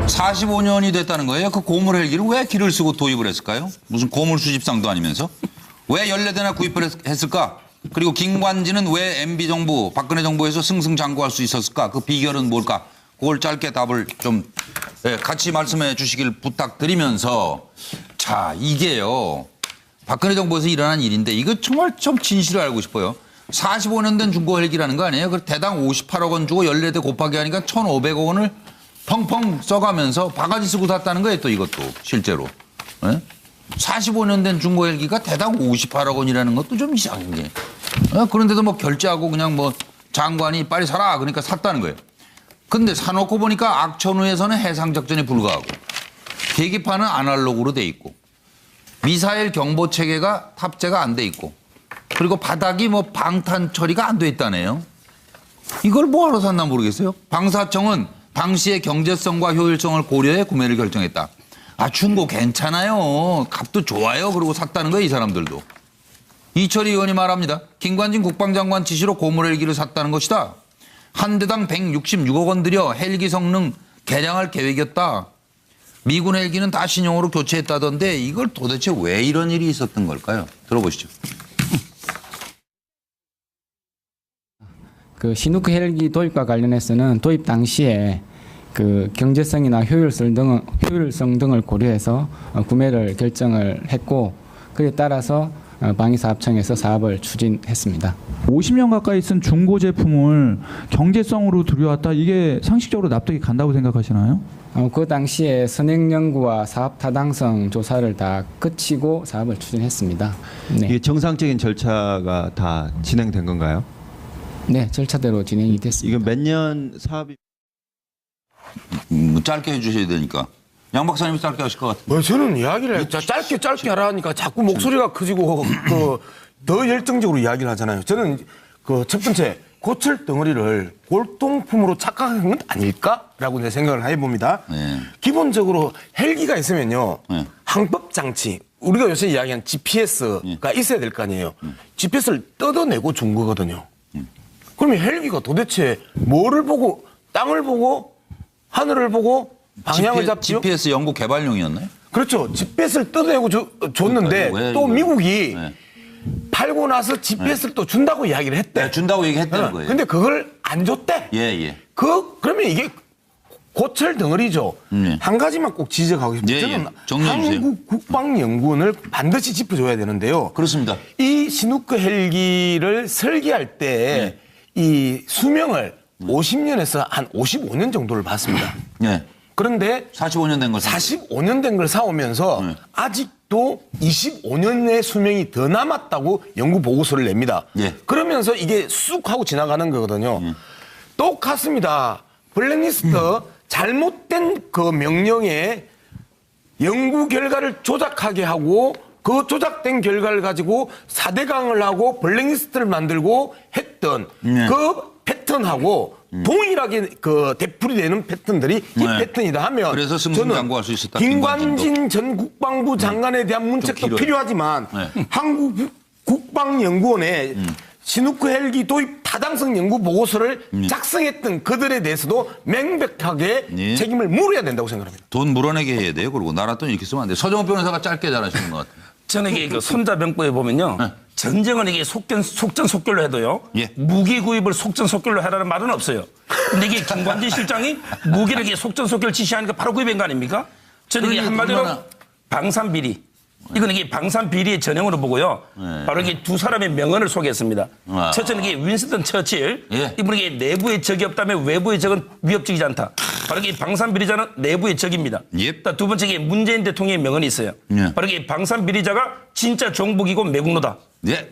45년이 됐다는 거예요. 그 고물 헬기를 왜 기를 쓰고 도입을 했을까요? 무슨 고물 수집상도 아니면서. 왜 14대나 구입을 했을까? 그리고 김관진은 왜 MB 정부, 박근혜 정부에서 승승장구할 수 있었을까? 그 비결은 뭘까? 그걸 짧게 답을 좀 같이 말씀해 주시길 부탁드리면서, 자, 이게요. 박근혜 정부에서 일어난 일인데 이거 정말 좀 진실을 알고 싶어요. 45년 된 중고 헬기라는 거 아니에요? 그 대당 58억 원 주고 14대 곱하기 하니까 1,500억 원을 펑펑 써가면서 바가지 쓰고 샀다는 거예요, 또 이것도 실제로. 네? 45년 된 중고 헬기가 대당 58억 원이라는 것도 좀 이상한 게. 그런데도 뭐 결제하고 그냥 뭐 장관이 빨리 사라 그러니까 샀다는 거예요. 근데 사놓고 보니까 악천후에서는 해상작전이 불가하고 계기판은 아날로그로 돼 있고 미사일 경보 체계가 탑재가 안 돼 있고 그리고 바닥이 뭐 방탄 처리가 안 돼 있다네요. 이걸 뭐하러 샀나 모르겠어요. 방사청은 당시의 경제성과 효율성을 고려해 구매를 결정했다. 아, 중고 괜찮아요. 값도 좋아요. 그러고 샀다는 거예요, 이 사람들도. 이철희 의원이 말합니다. 김관진 국방장관 지시로 고물 헬기를 샀다는 것이다. 한 대당 166억 원 들여 헬기 성능 개량할 계획이었다. 미군 헬기는 다 신형으로 교체했다던데 이걸 도대체 왜 이런 일이 있었던 걸까요? 들어보시죠. 그 시누크 헬기 도입과 관련해서는 도입 당시에 그 경제성이나 효율성 등을 고려해서 구매를 결정을 했고 그에 따라서 방위사업청에서 사업을 추진했습니다. 50년 가까이 쓴 중고 제품을 경제성으로 들여왔다. 이게 상식적으로 납득이 간다고 생각하시나요? 그 당시에 선행 연구와 사업 타당성 조사를 다 거치고 사업을 추진했습니다. 네. 이게 정상적인 절차가 다 진행된 건가요? 네, 절차대로 진행이 됐습니다. 이건 몇 년 사업이? 짧게 해주셔야 되니까. 양 박사님이 짧게 하실 것 같아요. 뭐 저는 이야기를 짧게 하라니까 자꾸 목소리가 커지고 더 열정적으로 이야기를 하잖아요. 저는 그 첫 번째 고철 덩어리를 골동품으로 착각한 건 아닐까라고 이제 생각을 해봅니다. 네. 기본적으로 헬기가 있으면요. 네. 항법 장치 우리가 요새 이야기한 GPS가 있어야 될 거 아니에요. GPS를 뜯어내고 준 거거든요. 그러면 헬기가 도대체 뭐를 보고 땅을 보고 하늘을 보고 방향을 잡죠? GPS 연구 개발용이었나요? 그렇죠. GPS를 뜯어내고 줬는데 왜 또 이거? 미국이 네. 팔고 나서 GPS를 또 준다고 이야기를 했대. 네, 준다고 얘기했다는 거예요. 근데 그걸 안 줬대. 예. 그러면 이게 고철 덩어리죠. 한 가지만 꼭 지적하고 싶습니다. 예, 예. 저는 정리해 주세요. 한국국방연구원을 반드시 짚어줘야 되는데요. 그렇습니다. 이 시누크 헬기를 설계할 때 이 수명을 50년에서 한 55년 정도를 봤습니다. 네. 그런데 45년 된 걸. 45년 된 걸 사오면서 아직도 25년의 수명이 더 남았다고 연구 보고서를 냅니다. 예. 그러면서 이게 쑥 하고 지나가는 거거든요. 똑같습니다. 블랙리스트 잘못된 그 명령에 연구 결과를 조작하게 하고 그 조작된 결과를 가지고 4대강을 하고 블랙리스트를 만들고 했던 그 패턴하고 동일하게 그 되풀이되는 패턴들이 이 패턴이다 하면 그래서 승승장구할 수 있었다. 김관진 전 국방부 장관에 대한 문책도 필요하지만 한국 국방연구원에 시누크 헬기 도입 타당성 연구 보고서를 작성했던 그들에 대해서도 명백하게 책임을 물어야 된다고 생각합니다. 돈 물어내게 해야 돼요. 그리고 나라 돈 이렇게 쓰면 안 돼요. 서정훈 변호사가 짧게 잘하시는 것 같아요. 저는 이게 그 손자병법에 보면요. 전쟁은 이게 속전속결로 해도요. 예. 무기 구입을 속전속결로 해라는 말은 없어요. 근데 이게 김관진 실장이 무기를 이게 속전속결 지시하니까 바로 구입한 거 아닙니까? 저는 이게 한마디로 방산비리. 이건 이게 방산비리의 전형으로 보고요. 바로 이게 두 사람의 명언을 소개했습니다. 첫째는 이게 윈스턴 처칠. 이분은 이게 내부의 적이 없다면 외부의 적은 위협적이지 않다. 바로 이게 방산비리자는 내부의 적입니다. 두 번째 이게 문재인 대통령의 명언이 있어요. 바로 이게 방산비리자가 진짜 종북이고 매국노다.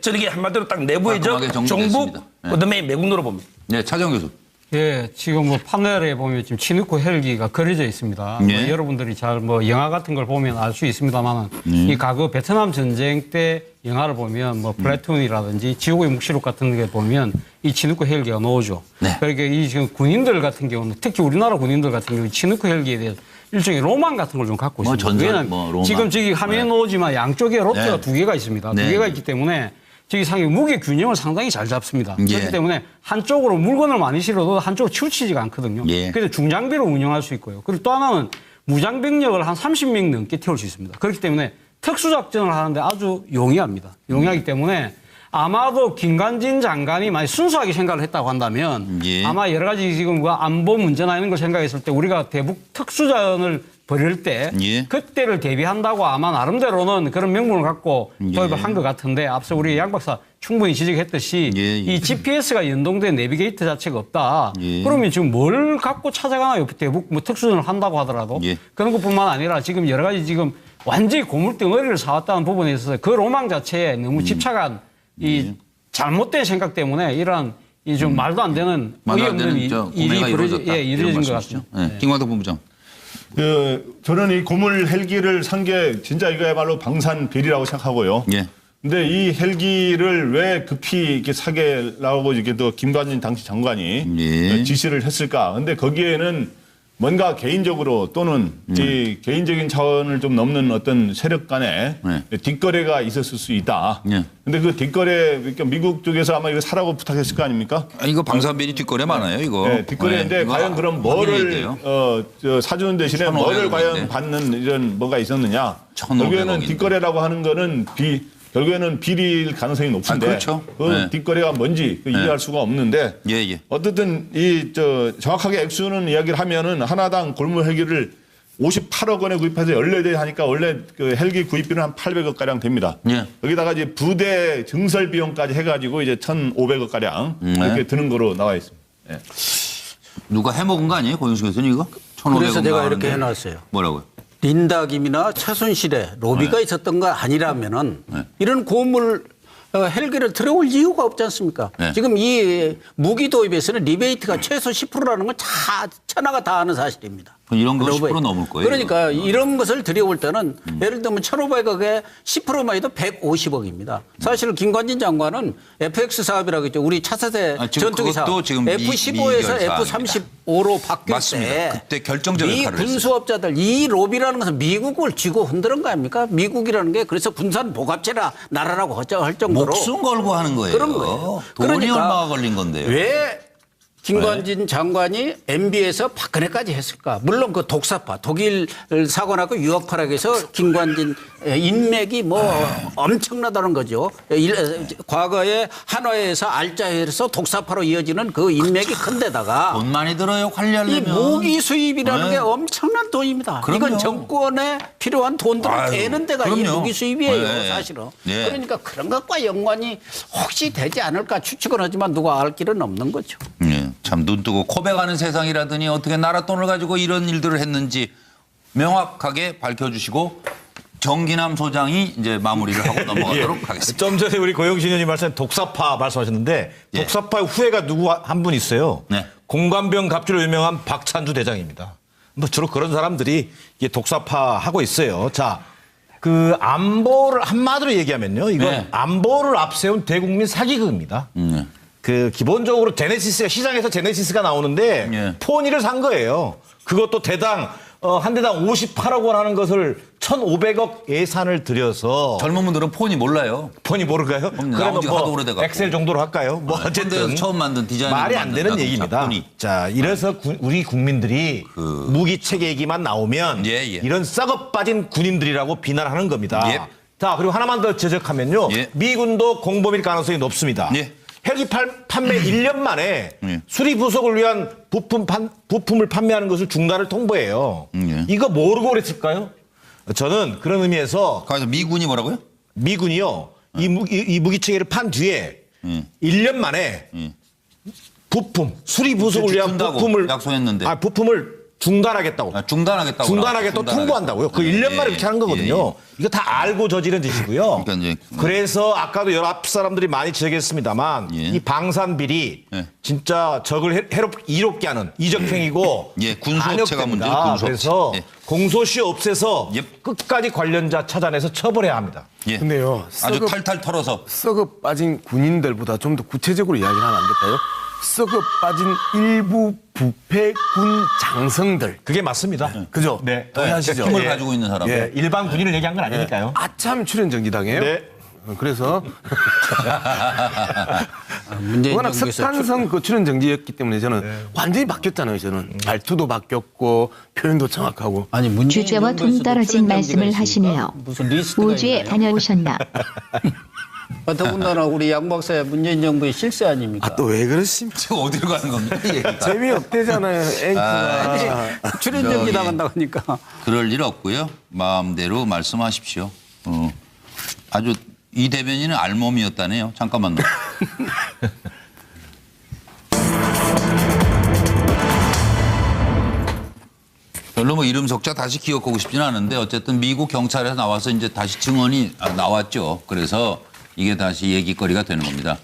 저는 이게 한마디로 딱 내부의 적, 종북, 그다음에 매국노로 봅니다. 네, 차정 교수. 예, 지금 뭐 판넬에 보면 지금 치누크 헬기가 그려져 있습니다. 예. 뭐 여러분들이 잘 뭐 영화 같은 걸 보면 알 수 있습니다만은 이 과거 베트남 전쟁 때 영화를 보면 뭐 플래툰이라든지 지옥의 묵시록 같은 게 보면 이 치누크 헬기가 나오죠. 네. 그러니까 이 지금 군인들 같은 경우는 특히 우리나라 군인들 같은 경우 치누크 헬기에 대해서 일종의 로망 같은 걸 좀 갖고 뭐 있습니다. 전설, 뭐 로망. 지금 저기 화면에 나오지만 양쪽에 로프가 네. 두 개가 있습니다. 네. 두 개가 있기 때문에 저기 상위 무게 균형을 상당히 잘 잡습니다. 예. 그렇기 때문에 한쪽으로 물건을 많이 실어도 한쪽으로 치우치지가 않거든요. 예. 그래서 중장비로 운영할 수 있고요. 그리고 또 하나는 무장병력을 한 30명 넘게 태울 수 있습니다. 그렇기 때문에 특수작전을 하는데 아주 용이합니다. 용이하기 때문에 아마도 김관진 장관이 만약 순수하게 생각을 했다고 한다면 예. 아마 여러 가지 지금 그 안보 문제나 이런 걸 생각했을 때 우리가 대북 특수전을 벌일 때 예. 그때를 대비한다고 아마 나름대로는 그런 명분을 갖고 예. 도입을 한 것 같은데 앞서 우리 양 박사 충분히 지적했듯이 예, 예. 이 GPS가 연동된 내비게이터 자체가 없다. 예. 그러면 지금 뭘 갖고 찾아가나요? 대북 뭐 특수전을 한다고 하더라도 예. 그런 것뿐만 아니라 지금 여러 가지 지금 완전히 고물덩어리를 사왔다는 부분에 있어서 그 로망 자체에 너무 집착한 이 잘못된 생각 때문에 이러한 이 좀 말도 안 되는 말도 안 어이없는 되는 저 구매가 이루어졌다. 이루어진 것 말씀이시죠? 같습니다. 네. 김광석 본부장. 저는 이 고물 헬기를 산 게 진짜 이거야말로 방산 비리라고 생각하고요. 예. 근데 이 헬기를 왜 급히 이렇게 사게 나오고 이게 또 김관진 당시 장관이 예. 지시를 했을까? 근데 거기에는 뭔가 개인적으로 또는 이 개인적인 차원을 좀 넘는 어떤 세력 간에 네. 뒷거래가 있었을 수 있다. 예. 근데 그 뒷거래, 그러니까 미국 쪽에서 아마 이거 사라고 부탁했을 거 아닙니까? 아, 이거 방산비리 뒷거래 많아요, 이거. 네, 뒷거래인데 네, 이거 과연 그럼 확인해야 뭐를 돼요. 사주는 대신에 1,500억 뭐를 과연 인데. 받는 이런 뭐가 있었느냐? 1,500억 결국에는 인데. 뒷거래라고 하는 거는 결국에는 비리일 가능성이 높은데 아, 그렇죠. 그 네. 뒷거래가 뭔지 이해할 수가 없는데 예, 예. 어쨌든 정확하게 액수는 이야기를 하면은 하나당 골무 헬기를 58억 원에 구입해서 14대 하니까 원래 그 헬기 구입비는 한 800억 가량 됩니다. 예. 여기다가 이제 부대 증설 비용까지 해가지고 이제 1,500억 가량 이렇게 드는 거로 나와 있습니다. 예. 누가 해먹은 거 아니에요, 고영수 교수님 이거? 1,500억 그래서 내가 나가는데. 이렇게 해놨어요. 뭐라고요? 린다 김이나 최순실에 로비가 있었던 거 아니라면은 네. 이런 고물 헬기를 들어올 이유가 없지 않습니까? 네. 지금 이 무기 도입에서는 리베이트가 최소 10%라는 건 다 천하가 다 아는 사실입니다. 이런 거 로비. 10% 넘을 거예요. 그러니까 이런 것을 들여올 때는 예를 들면 1,500억에 10%만 해도 150억입니다. 사실 김관진 장관은 FX 사업이라고 했죠. 우리 차세대 아, 지금 전투기 사업. 그것도 지금 F-15에서 미결 F-35로 바뀔 맞습니다. 때 그때 결정적 미 역할을 했어요. 군수업자들 이 로비라는 것은 미국을 쥐고 흔드는 거 아닙니까? 미국이라는 게 그래서 군산 보갑제라 나라라고 할 정도로 목숨 걸고 하는 거예요. 그런 거예요. 돈이 그러니까 얼마가 걸린 건데요. 왜 김관진 장관이 MB에서 박근혜까지 했을까? 물론 그 독사파, 독일 사고 나고 유학파라고 해서 김관진 인맥이 뭐 엄청나다는 거죠. 과거에 한화에서 알짜에서 독사파로 이어지는 그 인맥이 큰데다가 돈 많이 들어요, 이 관리하려면. 무기 수입이라는 네. 게 엄청난 돈입니다. 그럼요. 이건 정권에 필요한 돈들을 아유, 대는 데가 이 그럼요. 무기 수입이에요, 네. 사실은. 네. 그러니까 그런 것과 연관이 혹시 되지 않을까 추측은 하지만 누가 알 길은 없는 거죠. 예, 참 눈 뜨고 코백하는 세상이라더니 어떻게 나라 돈을 가지고 이런 일들을 했는지 명확하게 밝혀주시고 정기남 소장이 이제 마무리를 하고 넘어가도록 하겠습니다. 좀 전에 우리 고영신 의원님 말씀 독사파 말씀하셨는데 예. 독사파의 후예가 누구 한 분 있어요. 네. 공관병 갑주로 유명한 박찬주 대장입니다. 뭐 주로 그런 사람들이 이게 독사파 하고 있어요. 자, 그 안보를 한마디로 얘기하면요. 이건 네. 안보를 앞세운 대국민 사기극입니다. 그 기본적으로 제네시스가 시장에서 제네시스가 나오는데 예. 포니를 산 거예요. 그것도 대당 한 대당 58억 원 하는 것을 1,500억 예산을 들여서 젊은 분들은 폰이 몰라요. 폰이 모를까요? 나온 지가 하도 오래돼갖고. 엑셀 정도로 할까요? 뭐 네, 어쨌든 폰에서 처음 만든 디자인을 말이 안 만든 되는 자동차, 얘기입니다. 폰이. 자, 이래서 우리 국민들이 무기 체계 얘기만 나오면 예, 예. 이런 썩어 빠진 군인들이라고 비난하는 겁니다. 예. 자, 그리고 하나만 더 지적하면요. 예. 미군도 공범일 가능성이 높습니다. 예. 헬기 판매 1년 만에 예. 수리 부속을 위한 부품을 판매하는 것을 중단을 통보해요. 예. 이거 모르고 그랬을까요? 저는 그런 의미에서 거기서 미군이 뭐라고요? 미군이요. 이 무기 체계를 판 뒤에 1년 만에 수리 부속을 위한 준다고 부품을 약속했는데. 부품을 중단하겠다고. 아, 중단하겠다고. 중단하겠다고 통보한다고요. 그 1년 만에 그렇게 하는 거거든요. 이거 다 알고 저지른 짓이고요. 그러니까 이제 그래서 아까도 여러 앞 사람들이 많이 지적했습니다만 예. 이 방산 비리 예. 진짜 적을 이롭게 하는 이적행위고 예, 군수업체가 문제죠, 반역됩니다. 군수업체. 그래서 예. 공소시효 없애서 예. 끝까지 관련자 찾아내서 처벌해야 합니다. 예. 근데요, 아주 탈탈 털어서. 썩어 빠진 군인들보다 좀 더 구체적으로 이야기를 하면 안 될까요? 썩어 빠진 일부 부패 군 장성들. 그게 맞습니다. 그죠? 네. 동의하시죠? 힘을 예. 가지고 있는 사람. 예, 일반 군인을 얘기한 건 아니니까요. 아참 출연정기당이에요. 네. 그래서 문재인 워낙 정부에서 습관성 그 출연 정지였기 때문에 저는 완전히 바뀌었잖아요. 저는 말투도 바뀌었고 표현도 정확하고. 아니 문재인 주제와 정부에서도 동떨어진 출연 정지가 말씀을 있습니까? 하시네요. 무슨 리스트가 우주에 있나요? 다녀오셨나? 더군다나 우리 양 박사야 문재인 정부의 실세 아닙니까? 아, 또 왜 그러십니까? 지금 어디로 가는 겁니까? 이 얘기가. 재미없대잖아요. 앵커가. 출연 정지 저기- 당한다고 하니까. 그럴 일 없고요. 마음대로 말씀하십시오. 아주 이 대변인은 알몸이었다네요. 잠깐만요. 별로 뭐 이름 석자 다시 기억하고 싶지는 않은데 어쨌든 미국 경찰에서 나와서 이제 다시 증언이 나왔죠. 그래서 이게 다시 얘기거리가 되는 겁니다.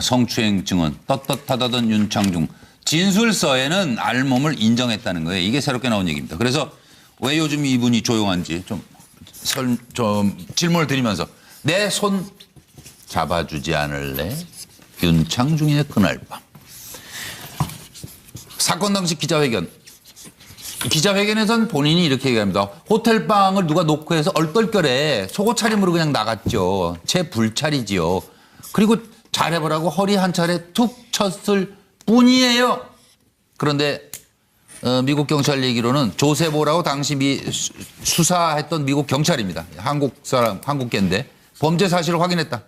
성추행 증언 떳떳하다던 윤창중 진술서에는 알몸을 인정했다는 거예요. 이게 새롭게 나온 얘기입니다. 그래서 왜 요즘 이분이 조용한지 좀 질문을 드리면서 내 손 잡아주지 않을래? 윤창중의 그날 밤. 사건 당시 기자회견. 기자회견에선 본인이 이렇게 얘기합니다. 호텔방을 누가 놓고 해서 얼떨결에 속옷 차림으로 그냥 나갔죠. 제 불찰이지요. 그리고 잘해보라고 허리 한 차례 툭 쳤을 뿐이에요. 그런데 미국 경찰 얘기로는 조세보라고 당시 수사했던 미국 경찰입니다. 한국계인데 범죄 사실을 확인했다.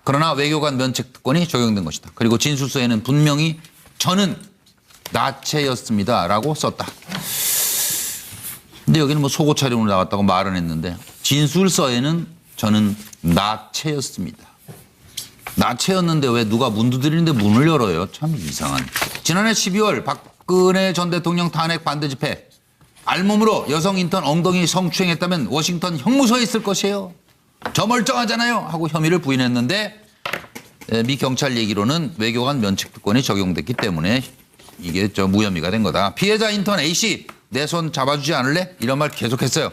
그러나 외교관 면책 특권이 적용된 것이다. 그리고 진술서에는 분명히 저는 나체였습니다라고 썼다. 근데 여기는 뭐 속옷 차림으로 나왔다고 말은 했는데 진술서에는 저는 나체였습니다. 나체였는데 왜 누가 문 두드리는데 문을 열어요? 참 이상한. 지난해 12월 박근혜 전 대통령 탄핵 반대 집회 알몸으로 여성 인턴 엉덩이 성추행했다면 워싱턴 형무소에 있을 것이에요. 저 멀쩡하잖아요 하고 혐의를 부인했는데 미 경찰 얘기로는 외교관 면책특권이 적용됐기 때문에 이게 무혐의가 된 거다. 피해자 인턴 A씨 내 손 잡아주지 않을래? 이런 말 계속했어요.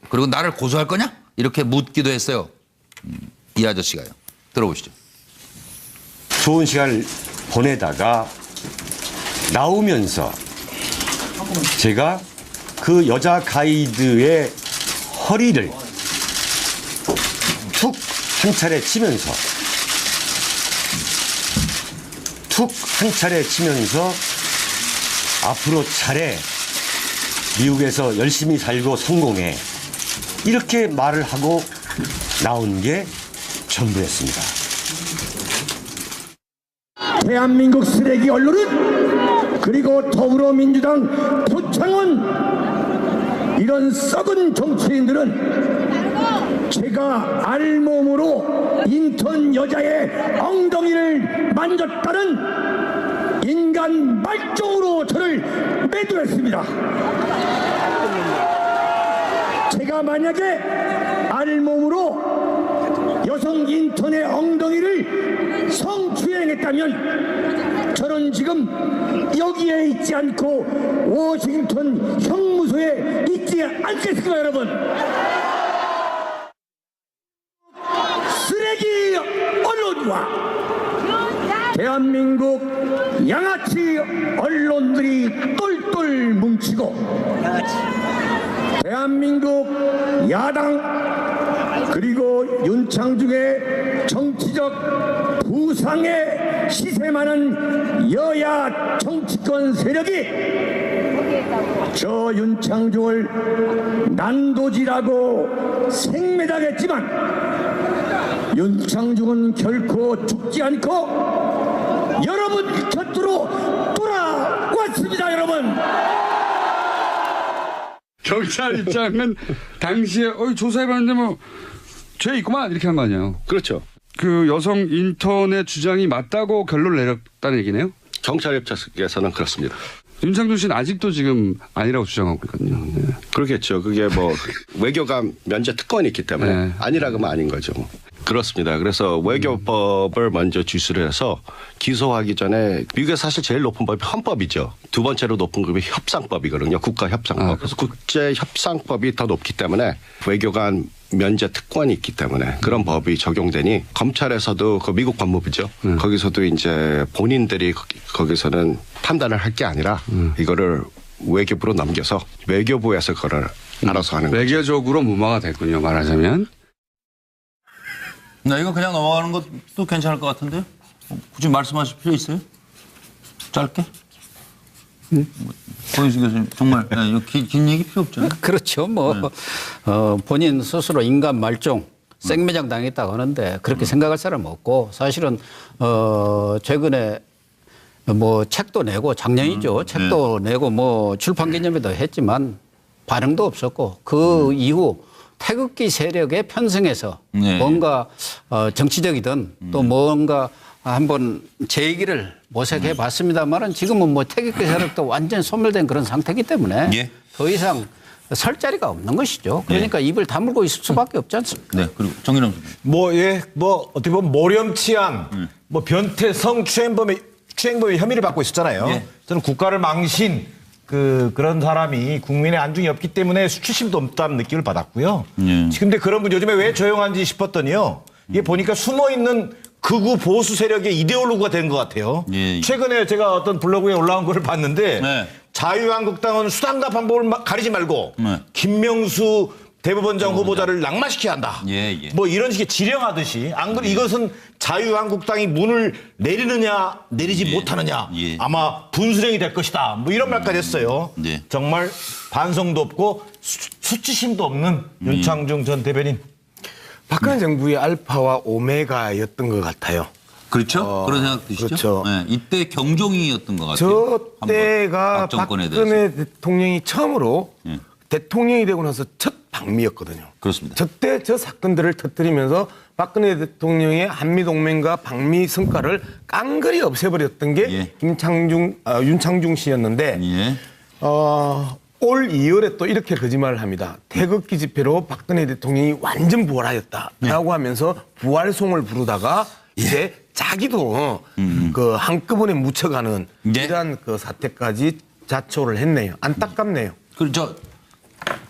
그리고 나를 고소할 거냐? 이렇게 묻기도 했어요. 이 아저씨가요. 들어보시죠. 좋은 시간을 보내다가 나오면서 제가 그 여자 가이드의 허리를 툭 한 차례 치면서 앞으로 잘해. 미국에서 열심히 살고 성공해. 이렇게 말을 하고 나온 게 전부였습니다. 대한민국 쓰레기 언론은 그리고 더불어민주당 표창원 이런 썩은 정치인들은 제가 알몸으로 인턴 여자의 엉덩이를 만졌다는 인간 말종으로 저를 매도했습니다. 제가 만약에 알몸으로 여성 인턴의 엉덩이를 성추행했다면 저는 지금 여기에 있지 않고 워싱턴 형무소에 있지 않겠습니까, 여러분? 쓰레기 언론과 대한민국 양아치 언론들이 똘똘 뭉치고 대한민국 야당 그리고 윤창중의 정치적 부상에 시샘하는 여야 정치권 세력이 저 윤창중을 난도질하고 생매당했지만 윤창중은 결코 죽지 않고 여러분 곁으로 돌아왔습니다, 여러분. 경찰 입장은 당시에 조사해봤는데 뭐 죄 있구만 이렇게 한 거 아니에요? 그렇죠. 그 여성 인턴의 주장이 맞다고 결론을 내렸다는 얘기네요? 경찰 입장에서는 그렇습니다. 윤창중 씨는 아직도 지금 아니라고 주장하고 있거든요. 네. 그렇겠죠. 그게 뭐 외교관 면제 특권이 있기 때문에 네. 아니라 그러면 아닌 거죠. 그렇습니다. 그래서 외교법을 먼저 주술을 해서 기소하기 전에 미국에서 사실 제일 높은 법이 헌법이죠. 두 번째로 높은 법이 협상법이거든요. 국가협상법. 그래서 국제협상법이 더 높기 때문에 외교관 면제 특권이 있기 때문에 그런 법이 적용되니 검찰에서도 그 미국 법무부죠. 거기서도 이제 본인들이 거기서는 판단을 할 게 아니라 이거를 외교부로 넘겨서 외교부에서 그걸 알아서 하는 거죠. 외교적으로 무마가 됐군요. 말하자면. 나 이거 그냥 넘어가는 것도 괜찮을 것 같은데요? 굳이 말씀하실 필요 있어요? 짧게? 고인수 교수님 정말 이거 긴 얘기 필요 없잖아요. 그렇죠. 뭐 본인 스스로 인간 말종 생매장 당했다고 하는데 그렇게 생각할 사람은 없고 사실은 최근에 뭐 책도 내고 작년이죠. 책도 내고 뭐 출판 기념회도 했지만 반응도 없었고 그 이후 태극기 세력에 편승해서 뭔가 정치적이든 또 뭔가 한번 제 얘기를 모색해 봤습니다만은 지금은 뭐 태극기 세력도 완전 소멸된 그런 상태이기 때문에 더 이상 설 자리가 없는 것이죠. 그러니까 입을 다물고 있을 수밖에 없지 않습니까? 네, 그리고 정의남 선생님. 뭐 어떻게 보면 모렴치한 뭐 변태성 추행범의 혐의를 받고 있었잖아요. 저는 국가를 망신 그런 사람이 국민의 안중이 없기 때문에 수치심도 없다는 느낌을 받았고요. 근데 그런 분 요즘에 왜 조용한지 싶었더니요. 이게 보니까 숨어 있는 극우 보수 세력의 이데올로그가 된 것 같아요. 최근에 제가 어떤 블로그에 올라온 거를 봤는데 자유한국당은 수단과 방법을 가리지 말고 김명수 대법원장 후보자를 낙마시켜야 한다. 뭐 이런 식의 지령하듯이 안 그래 이것은 자유한국당이 문을 내리느냐 내리지 못하느냐 아마 분수령이 될 것이다. 뭐 이런 말까지 했어요. 정말 반성도 없고 수치심도 없는 윤창중 전 대변인. 박근혜 정부의 알파와 오메가였던 것 같아요. 그렇죠? 그런 생각 드시죠? 그렇죠. 네, 이때 경종이었던 것 같아요. 저 때가 박근혜 대통령이 처음으로 대통령이 되고 나서 첫 방미였거든요. 그렇습니다. 저때 저 사건들을 터뜨리면서 박근혜 대통령의 한미동맹과 방미 성과를 깡그리 없애버렸던 게 윤창중 씨였는데 올 2월에 또 이렇게 거짓말을 합니다. 태극기 집회로 박근혜 대통령이 완전 부활하였다라고 하면서 부활송을 부르다가 이제 자기도 그 한꺼번에 묻혀가는 이러한 그 사태까지 자초를 했네요. 안타깝네요. 그리고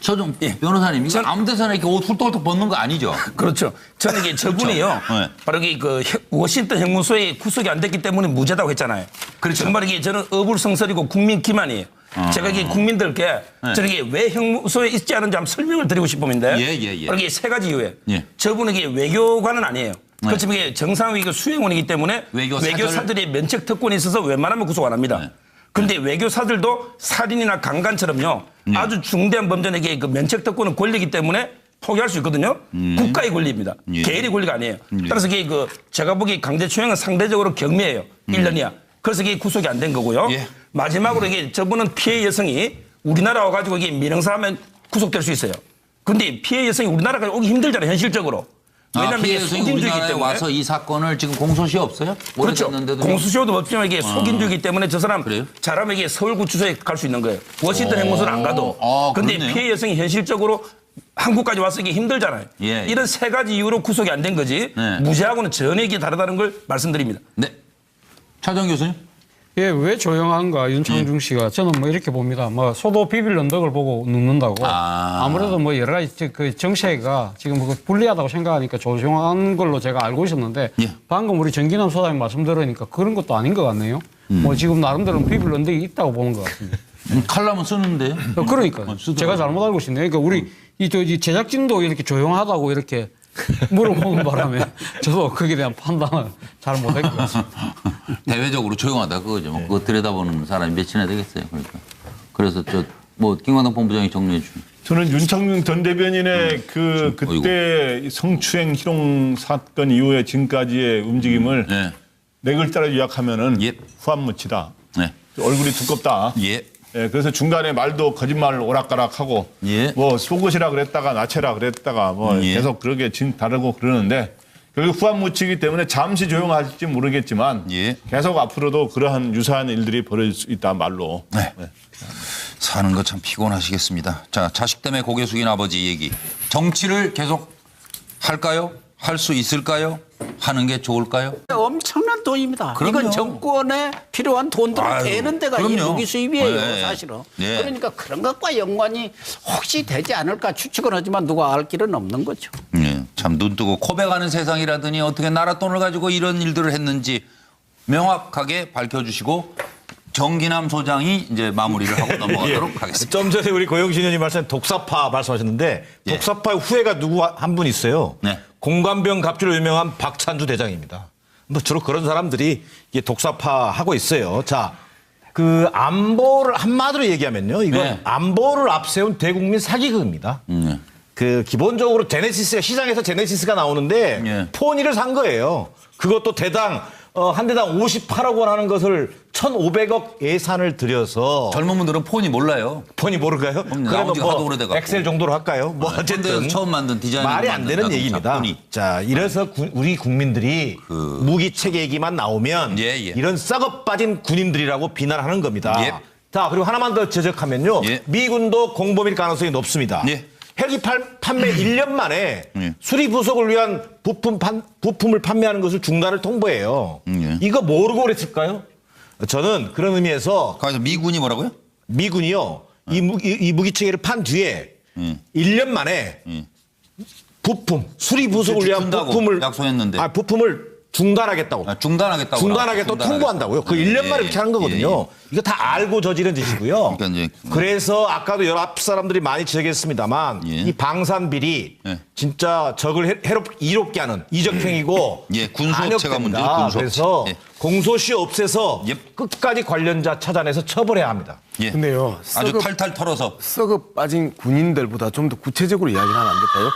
저좀 변호사님 이거 아무 데서나 이렇게 옷 훌떡훌떡 벗는 거 아니죠? 그렇죠. 저는 이게 저분이요. 바로 그 워싱턴 형무소에 구속이 안 됐기 때문에 무죄다고 했잖아요. 그렇죠. 정말 이게 저는 어불성설이고 국민 기만이에요. 제가 이게 국민들께 저렇게 왜 형무소에 있지 않은지 한번 설명을 드리고 싶은데 바로 이게 세 가지 이유에 저분은 이게 외교관은 아니에요. 그렇지만 이게 정상외교 수행원이기 때문에 외교사들의 면책 특권이 있어서 웬만하면 구속 안 합니다. 근데 외교사들도 살인이나 강간처럼요. 아주 중대한 범죄에게 그 면책 특권은 권리이기 때문에 포기할 수 있거든요. 국가의 권리입니다. 개인의 권리가 아니에요. 따라서 이게 제가 보기에 강제추행은 상대적으로 경미해요. 1년 이하. 그래서 이게 구속이 안 된 거고요. 마지막으로 이게 저분은 피해 여성이 우리나라 와가지고 이게 민형사하면 구속될 수 있어요. 근데 피해 여성이 우리나라까지 오기 힘들잖아요. 현실적으로. 왜냐하면 피해 이게 여성이 속인주의이기 우리나라에 때문에. 와서 이 사건을 지금 공소시효 없어요? 그렇죠. 공소시효도 없지만 이게 속인주의이기 때문에 저 사람 잘하면 이게 서울구치소에 갈 수 있는 거예요. 워싱턴 행무소는 안 가도. 근데 피해 여성이 현실적으로 한국까지 와서 이게 힘들잖아요. 이런 세 가지 이유로 구속이 안 된 거지 무죄하고는 전혀 이게 다르다는 걸 말씀드립니다. 네. 차정 교수님? 예, 왜 조용한가 윤창중 씨가 저는 뭐 이렇게 봅니다. 뭐 소도 비빌 언덕을 보고 눕는다고. 아무래도 뭐 여러 가지 그 정세가 지금 뭐 불리하다고 생각하니까 조용한 걸로 제가 알고 있었는데 방금 우리 정기남 소장님 말씀 들으니까 그런 것도 아닌 것 같네요. 뭐 지금 나름대로 비빌 언덕이 있다고 보는 것 같습니다. 칼라면 쓰는데. 그러니까 제가 잘못 알고 있었네요. 그러니까 우리 이 제작진도 이렇게 조용하다고 이렇게 물어보는 바람에 저도 거기에 대한 판단을 잘 못할 것 같습니다. 대외적으로 조용하다 그거죠. 뭐 그거 들여다보는 사람이 몇이나 되겠어요. 그러니까. 그래서 김관동 본부장이 정리해 주시면. 저는 윤창중 전 대변인의 그때 성추행 희롱 사건 이후에 지금까지의 움직임을 네 글자로 요약하면은 후한무치다. 얼굴이 두껍다. 그래서 중간에 말도 거짓말을 오락가락하고 뭐 속옷이라 그랬다가 나체라 그랬다가 뭐 계속 그렇게 다르고 그러는데 결국 후한무치이기 때문에 잠시 조용할지 모르겠지만 계속 앞으로도 그러한 유사한 일들이 벌어질 수 있다 말로. 사는 거 참 피곤하시겠습니다. 자, 자식 때문에 고개 숙인 아버지 얘기. 정치를 계속 할까요? 할 수 있을까요? 하는 게 좋을까요? 엄청난 돈입니다. 그럼요. 이건 정권에 필요한 돈들을 대는 데가 이 무기 수입이에요. 사실은. 그러니까 그런 것과 연관이 혹시 되지 않을까 추측은 하지만 누가 알 길은 없는 거죠. 참 눈 뜨고 코백하는 세상이라더니 어떻게 나라 돈을 가지고 이런 일들을 했는지 명확하게 밝혀주시고 정기남 소장이 이제 마무리를 하고 넘어가도록 하겠습니다. 좀 전에 우리 고영신 의원님 말씀 독사파 말씀하셨는데 독사파의 후예가 누구 한 분 있어요. 공관병 갑주로 유명한 박찬주 대장입니다. 뭐 주로 그런 사람들이 이게 독사파하고 있어요. 자, 그 안보를 한마디로 얘기하면요, 이건 네. 안보를 앞세운 대국민 사기극입니다. 그 기본적으로 제네시스가 시장에서 제네시스가 나오는데 포니를 산 거예요. 그것도 대당 한 대당 58억 원 하는 것을 1,500억 예산을 들여서 젊은 분들은 폰이 몰라요. 폰이 모를까요? 나온 지가 하도 오래돼갖고. 엑셀 정도로 할까요? 뭐 어쨌든 처음 만든 디자인 말이 안 되는 얘기입니다. 자, 이래서 우리 국민들이 무기 체계 얘기만 나오면 이런 썩어 빠진 군인들이라고 비난하는 겁니다. 자, 그리고 하나만 더 지적하면요, 미군도 공범일 가능성이 높습니다. 헬기 판매 1년 만에 수리 부속을 위한 부품을 판매하는 것을 중단을 통보해요. 이거 모르고 그랬을까요? 저는 그런 의미에서 거기서 미군이 뭐라고요? 미군이요. 이 무기 체계를 판 뒤에 1년 만에 부품 수리 부속을 위한 부품을 약속했는데. 부품을 중단하겠다고. 중단하겠다고 통보한다고요. 그 1년 만에 그렇게 하는 거거든요. 이거 다 알고 저지른 짓이고요. 그래서 아까도 여러 앞 사람들이 많이 지적했습니다만 이 방산비리 진짜 적을 이롭게 하는 이적행위고 군수업체가 문제죠. 군수업체. 그래서 공소시 없애서 끝까지 관련자 찾아내서 처벌해야 합니다. 근데요, 아주 탈탈 털어서 썩어 빠진 군인들보다 좀 더 구체적으로 이야기를 하면 안 될까요?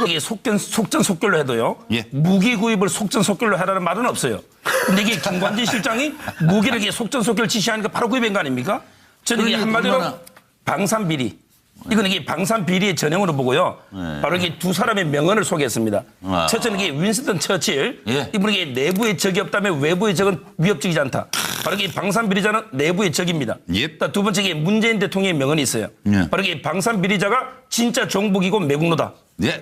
이게 속전속결로 해도요. 무기 구입을 속전속결로 해라는 말은 없어요. 근데 이게 김관진 실장이 무기를 이게 속전속결 지시하니까 바로 구입한 거 아닙니까? 저는 이게 한마디로 방산비리. 이건 이게 방산비리의 전형으로 보고요. 바로 이게 두 사람의 명언을 소개했습니다. 첫째는 이게 윈스턴 처칠. 이분은 이게 내부의 적이 없다면 외부의 적은 위협적이지 않다. 바로 이게 방산비리자는 내부의 적입니다. 두 번째 이게 문재인 대통령의 명언이 있어요. 바로 이게 방산비리자가 진짜 종북이고 매국노다.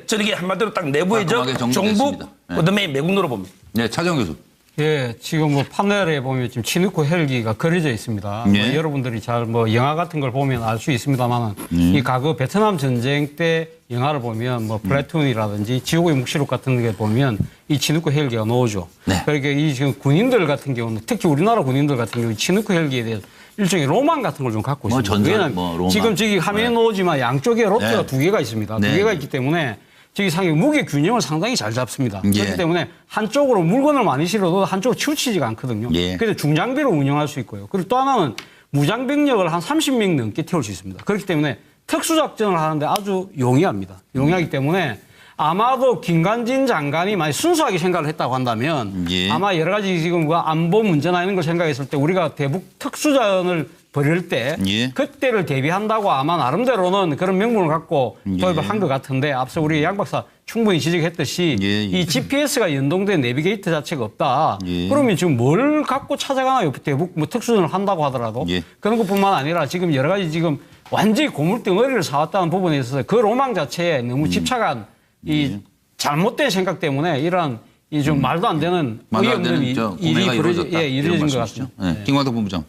저는 이게 한마디로 딱 내부의 적, 종북, 그다음에 매국노로 봅니다. 차정 교수. 예, 지금 뭐 판넬에 보면 지금 치누크 헬기가 그려져 있습니다. 뭐 여러분들이 잘 뭐 영화 같은 걸 보면 알 수 있습니다만은 이 과거 베트남 전쟁 때 영화를 보면 뭐 플래툰이라든지 지옥의 묵시록 같은 게 보면 이 치누크 헬기가 나오죠. 그러니까 이 지금 군인들 같은 경우는 특히 우리나라 군인들 같은 경우 치누크 헬기에 대해서 일종의 로망 같은 걸 좀 갖고 있습니다. 왜냐하면 지금 저기 화면에 나오지만 양쪽에 로트가 두 개가 있습니다. 두 개가 있기 때문에 저기 상당히 무게 균형을 상당히 잘 잡습니다. 그렇기 때문에 한쪽으로 물건을 많이 실어도 한쪽으로 치우치지가 않거든요. 그래서 중장비로 운영할 수 있고요. 그리고 또 하나는 무장병력을 한 30명 넘게 태울 수 있습니다. 그렇기 때문에 특수작전을 하는데 아주 용이합니다. 용이하기 때문에 아마도 김관진 장관이 만약 순수하게 생각을 했다고 한다면 아마 여러 가지 지금 그 안보 문제나 이런 걸 생각했을 때 우리가 대북 특수전을 벌일 때 그때를 대비한다고 아마 나름대로는 그런 명분을 갖고 도입을 한 것 같은데 앞서 우리 양 박사 충분히 지적했듯이 이 GPS가 연동된 내비게이터 자체가 없다. 그러면 지금 뭘 갖고 찾아가나요? 대북 뭐 특수전을 한다고 하더라도 그런 것뿐만 아니라 지금 여러 가지 지금 완전히 고물덩어리를 사왔다는 부분에 있어서 그 로망 자체에 너무 집착한 이 잘못된 생각 때문에 이런 이 좀 말도 안 되는 의없는 일이 이루어진 것 같습니다. 김광석 본부장.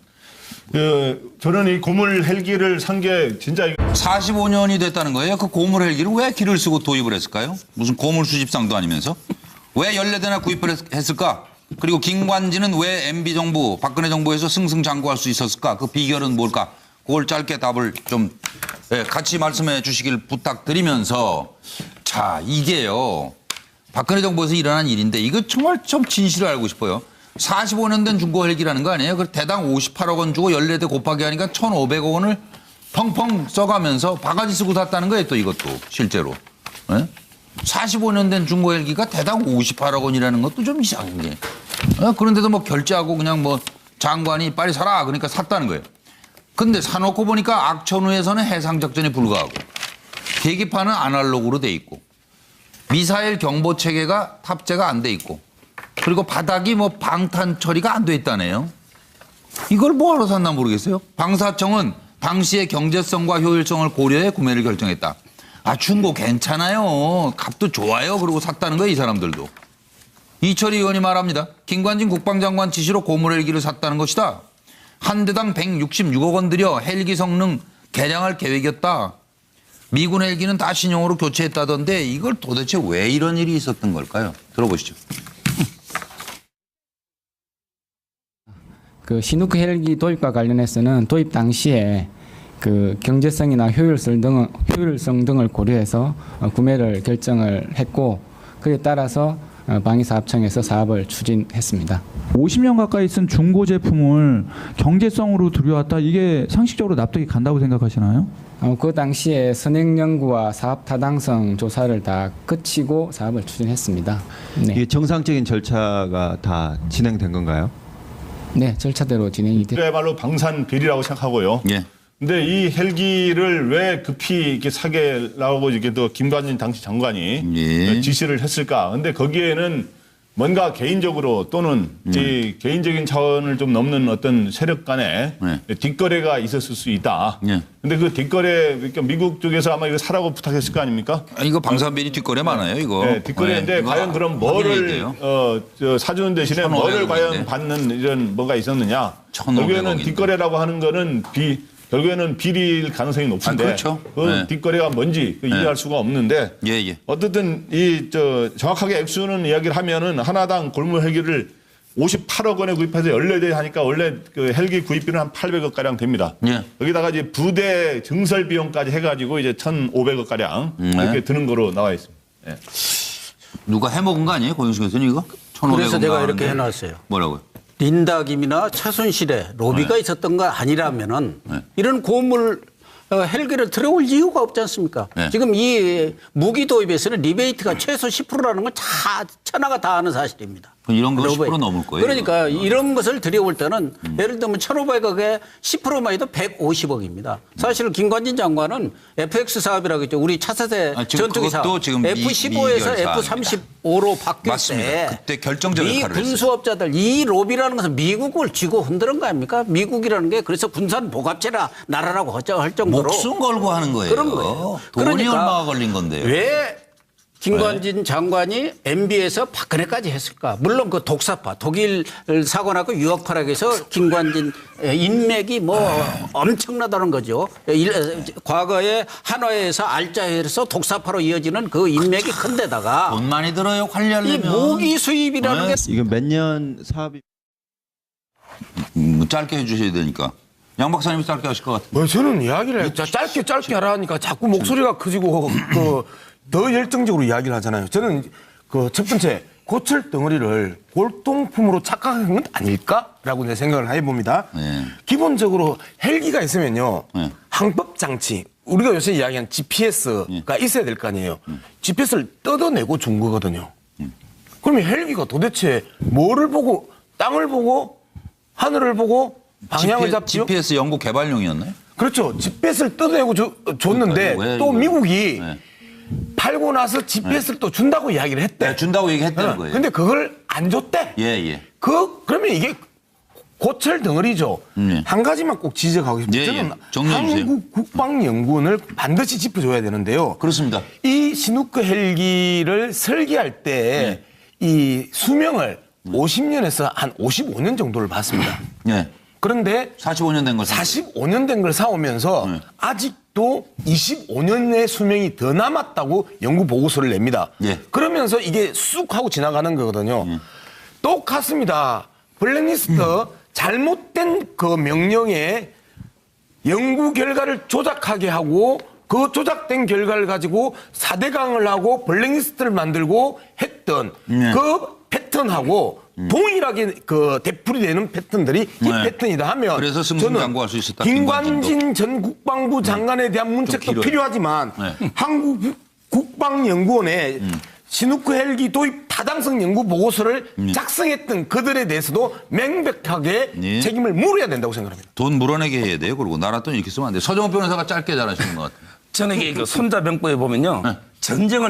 저는 이 고물 헬기를 산 게 진짜 45년이 됐다는 거예요. 그 고물 헬기를 왜 기를 쓰고 도입을 했을까요? 무슨 고물 수집상도 아니면서. 왜 14대나 구입을 했을까? 그리고 김관진은 왜 MB 정부, 박근혜 정부에서 승승장구할 수 있었을까? 그 비결은 뭘까? 그걸 짧게 답을 좀 같이 말씀해 주시길 부탁드리면서 자, 이게요. 박근혜 정부에서 일어난 일인데 이거 정말 좀 진실을 알고 싶어요. 45년 된 중고 헬기라는 거 아니에요? 그 대당 58억 원 주고 14대 곱하기 하니까 1,500억 원을 펑펑 써가면서 바가지 쓰고 샀다는 거예요, 또 이것도 실제로. 45년 된 중고 헬기가 대당 58억 원이라는 것도 좀 이상한 게. 그런데도 뭐 결제하고 그냥 뭐 장관이 빨리 사라 그러니까 샀다는 거예요. 근데 사놓고 보니까 악천후에서는 해상작전이 불가하고 계기판은 아날로그로 돼 있고 미사일 경보 체계가 탑재가 안 돼 있고 그리고 바닥이 뭐 방탄 처리가 안 돼 있다네요. 이걸 뭐하러 샀나 모르겠어요. 방사청은 당시의 경제성과 효율성을 고려해 구매를 결정했다. 아, 중고 괜찮아요. 값도 좋아요. 그러고 샀다는 거예요, 이 사람들도. 이철희 의원이 말합니다. 김관진 국방장관 지시로 고물 헬기를 샀다는 것이다. 한 대당 166억 원 들여 헬기 성능 개량할 계획이었다. 미군 헬기는 다 신형으로 교체했다던데 이걸 도대체 왜 이런 일이 있었던 걸까요? 들어보시죠. 그 시누크 헬기 도입과 관련해서는 도입 당시에 그 경제성이나 효율성 등을 고려해서 구매를 결정을 했고 그에 따라서 방위사업청에서 사업을 추진했습니다. 50년 가까이 쓴 중고 제품을 경제성으로 들여왔다. 이게 상식적으로 납득이 간다고 생각하시나요? 그 당시에 선행 연구와 사업 타당성 조사를 다 거치고 사업을 추진했습니다. 네. 이게 정상적인 절차가 다 진행된 건가요? 네, 절차대로 진행이 됐습니다. 그야말로 방산 비리라고 생각하고요. 예. 근데 이 헬기를 왜 급히 이렇게 사게 나오고 이게 또 김관진 당시 장관이 예. 지시를 했을까? 근데 거기에는 뭔가 개인적으로 또는 이 개인적인 차원을 좀 넘는 어떤 세력 간의 뒷거래가 있었을 수 있다. 예. 근데 그 뒷거래, 그러니까 미국 쪽에서 아마 이거 사라고 부탁했을 거 아닙니까? 이거 방산비리 뒷거래 많아요, 이거. 네, 뒷거래인데 이거 과연 그럼 확인해야 뭐를 돼요. 사주는 대신에 1,500 뭐를 과연 인데. 받는 이런 뭐가 있었느냐? 1,500 결국에는 인데. 뒷거래라고 하는 거는 결국에는 비리일 가능성이 높은데 그렇죠. 그 네. 뒷거래가 뭔지 이해할 수가 없는데 예. 어쨌든 정확하게 액수는 이야기를 하면은 하나당 골무 헬기를 58억 원에 구입해서 14대 하니까 원래 그 헬기 구입비는 한 800억 가량 됩니다. 예. 여기다가 이제 부대 증설 비용까지 해가지고 이제 1,500억 가량 이렇게 드는 거로 나와 있습니다. 예. 누가 해먹은 거 아니에요, 고영수 교수님 이거? 1,500억 그래서 내가 하는데. 이렇게 해놨어요. 뭐라고요? 린다김이나 최순실에 로비가 있었던 거 아니라면은 이런 고물 헬기를 들어올 이유가 없지 않습니까? 네. 지금 이 무기 도입에서는 리베이트가 최소 10%라는 건 다 천하가 다 아는 사실입니다. 이런 거 로비. 10% 넘을 거예요. 그러니까 이런 것을 들여올 때는 예를 들면 1,500억에 10%만 해도 150억입니다. 사실 김관진 장관은 FX 사업이라고 했죠. 우리 차세대 지금 전투기 사업. 그것도 지금 F-15에서 미결 F-35로 바뀔 맞습니다. 때 그때 결정적 미 역할을 군수업자들 이 로비라는 것은 미국을 쥐고 흔드는 거 아닙니까? 미국이라는 게 그래서 군산 보갑제라 나라라고 할 정도로 목숨 걸고 하는 거예요. 그런 거예요. 돈이 그러니까 얼마가 걸린 건데요. 왜 김관진 장관이 MB에서 박근혜까지 했을까? 물론 그 독사파, 독일 사관하고 유학파락에서 김관진 인맥이 뭐 엄청나다는 거죠. 과거에 한화에서 알짜에서 독사파로 이어지는 그 인맥이 큰데다가 돈 많이 들어요, 관리하려면. 이 무기 수입이라는 게 이건 몇 년 사업이 짧게 해주셔야 되니까. 양 박사님이 짧게 하실 것 같아요. 뭐 저는 이야기를 짧게 하라니까 자꾸 목소리가 커지고 더 열정적으로 이야기를 하잖아요. 저는 그 첫 번째 고철 덩어리를 골동품으로 착각한 건 아닐까라고 내 생각을 해봅니다. 기본적으로 헬기가 있으면요 항법 장치 우리가 요새 이야기한 GPS가 있어야 될 거 아니에요. GPS를 뜯어내고 준 거거든요. 그러면 헬기가 도대체 뭐를 보고 땅을 보고 하늘을 보고 방향을 잡죠? GPS 연구 개발용이었나요? 그렇죠. GPS를 뜯어내고 줬는데 그러니까요. 또 미국이 팔고 나서 GPS를 또 준다고 이야기를 했대. 네, 준다고 얘기했다는 거예요. 근데 그걸 안 줬대. 예. 그러면 이게 고철 덩어리죠. 한 가지만 꼭 지적하고 싶습니다. 저는 정리해 주세요. 한국국방연구원을 반드시 짚어줘야 되는데요. 그렇습니다. 이 시누크 헬기를 설계할 때 이 수명을 50년에서 한 55년 정도를 봤습니다. 그런데 45년 된 걸 45년 된 걸 사오면서 아직도 25년의 수명이 더 남았다고 연구 보고서를 냅니다. 그러면서 이게 쑥 하고 지나가는 거거든요. 똑같습니다. 블랙리스트 잘못된 그 명령에 연구 결과를 조작하게 하고 그 조작된 결과를 가지고 4대강을 하고 블랙리스트를 만들고 했던 그 패턴하고 동일하게 그 되풀이되는 패턴들이 이 패턴이다 하면 그래서 승승장구할 수 있었다. 김관진 전 국방부 장관에 대한 문책도 필요하지만 한국 국방연구원에 시누크 헬기 도입 타당성 연구 보고서를 작성했던 그들에 대해서도 명백하게 책임을 물어야 된다고 생각합니다. 돈 물어내게 해야 돼요. 그리고 나라 돈 이렇게 쓰면 안 돼요. 서정훈 변호사가 짧게 잘하시는 것 같아요. 저는 이게 그 손자병법에 보면요. 전쟁은